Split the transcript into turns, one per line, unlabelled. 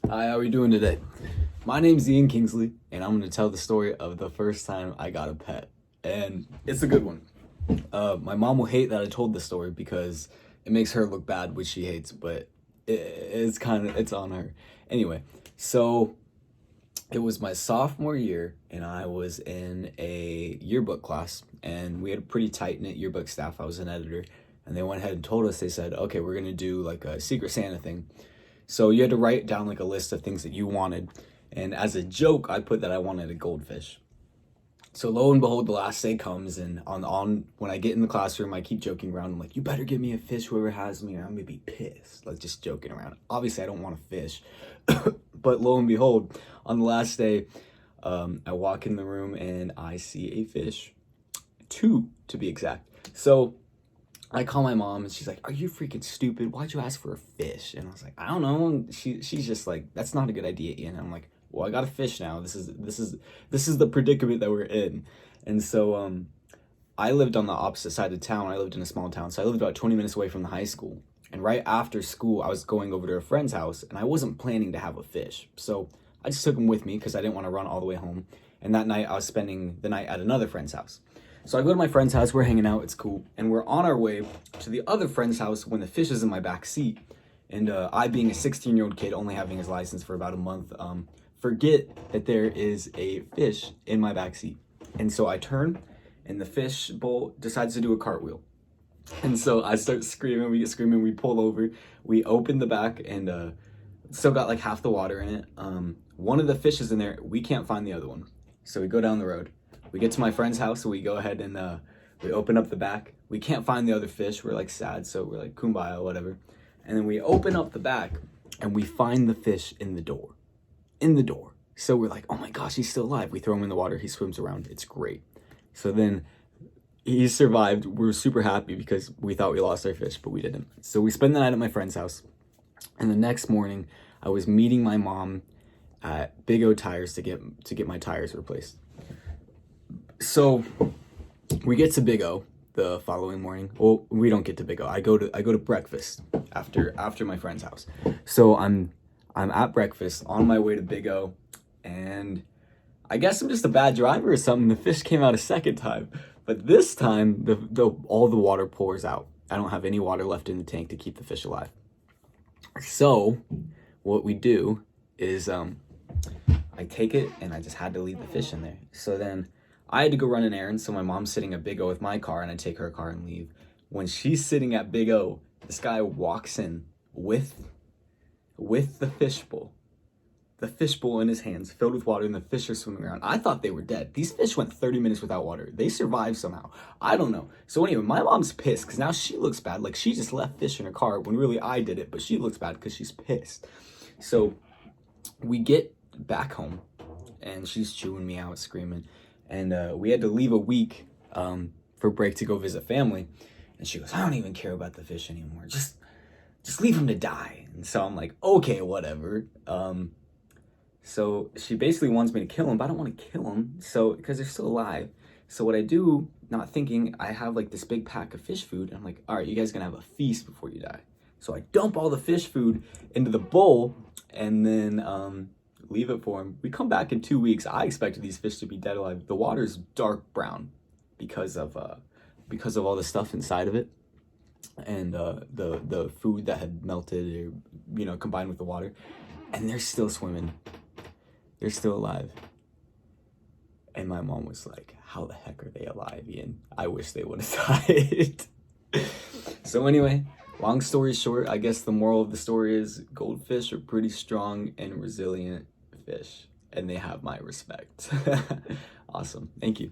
Hi, how are we doing today? My name's Ian Kingsley, and I'm going to tell the story of the first time I got a pet. And it's a good one. My mom will hate that I told this story because it makes her look bad, which she hates, but it's on her. Anyway, so it was my sophomore year, and I was in a yearbook class, and we had a pretty tight-knit yearbook staff. I was an editor, and they went ahead and told us, they said, okay, we're going to do like a Secret Santa thing. So you had to write down like a list of things that you wanted. And as a joke, I put that I wanted a goldfish. So lo and behold, the last day comes, and on when I get in the classroom, I keep joking around. I'm like, "You better give me a fish, whoever has me, or I'm gonna be pissed." Like just joking around. Obviously, I don't want a fish, but lo and behold, on the last day, I walk in the room and I see a fish, two to be exact. So I call my mom and she's like, "Are you freaking stupid? Why'd you ask for a fish?" And I was like, "I don't know." And she's just like, "That's not a good idea, Ian." And I'm like, "Well, I got a fish now. This is the predicament that we're in." And so I lived on the opposite side of town. I lived in a small town, so I lived about 20 minutes away from the high school. And right after school, I was going over to a friend's house, and I wasn't planning to have a fish. So I just took him with me because I didn't want to run all the way home. And that night, I was spending the night at another friend's house. So I go to my friend's house, we're hanging out, it's cool. And we're on our way to the other friend's house when the fish is in my back seat. And I, being a 16-year-old kid, only having his license for about a month, forget that there is a fish in my back seat. And so I turn, and the fish bowl decides to do a cartwheel. And so I start screaming, we get screaming, we pull over, we open the back, and still got like half the water in it. One of the fish is in there, we can't find the other one. So we go down the road. We get to my friend's house, so we go ahead and we open up the back. We can't find the other fish. We're like sad, so we're like kumbaya, whatever. And then we open up the back, and we find the fish in the door. In the door. So we're like, oh my gosh, he's still alive. We throw him in the water. He swims around. It's great. So then he survived. We're super happy because we thought we lost our fish, but we didn't. So we spend the night at my friend's house. And the next morning, I was meeting my mom at Big O Tires to get my tires replaced. So we get to Big O the following morning. Well, we don't get to Big O. I go to breakfast after my friend's house. So I'm at breakfast on my way to Big O, and I guess I'm just a bad driver or something. The fish came out a second time, but this time all the water pours out. I don't have any water left in the tank to keep the fish alive. So what we do is I take it, and I just had to leave the fish in there. So then I had to go run an errand, so my mom's sitting at Big O with my car, and I take her car and leave. When she's sitting at Big O, this guy walks in with the fishbowl in his hands, filled with water, and the fish are swimming around. I thought they were dead. These fish went 30 minutes without water. They survived somehow. I don't know. So anyway, my mom's pissed because now she looks bad. Like she just left fish in her car when really I did it, but she looks bad because she's pissed. So we get back home, and she's chewing me out, screaming. And we had to leave a week for break to go visit family. And she goes, "I don't even care about the fish anymore. Just leave him to die." And so I'm like, okay, whatever. So she basically wants me to kill him, but I don't want to kill him. So, because they're still alive. So what I do, not thinking, I have like this big pack of fish food. And I'm like, all right, you guys gonna have a feast before you die. So I dump all the fish food into the bowl, and then leave it for him. We come back in 2 weeks. I expected these fish to be dead alive. The water's dark brown because of all the stuff inside of it, and the food that had melted or combined with the water, and they're still swimming. They're still alive. And my mom was like, "How the heck are they alive, Ian? I wish they would have died." So anyway, long story short, I guess the moral of the story is goldfish are pretty strong and resilient fish, and they have my respect. Awesome. Thank you.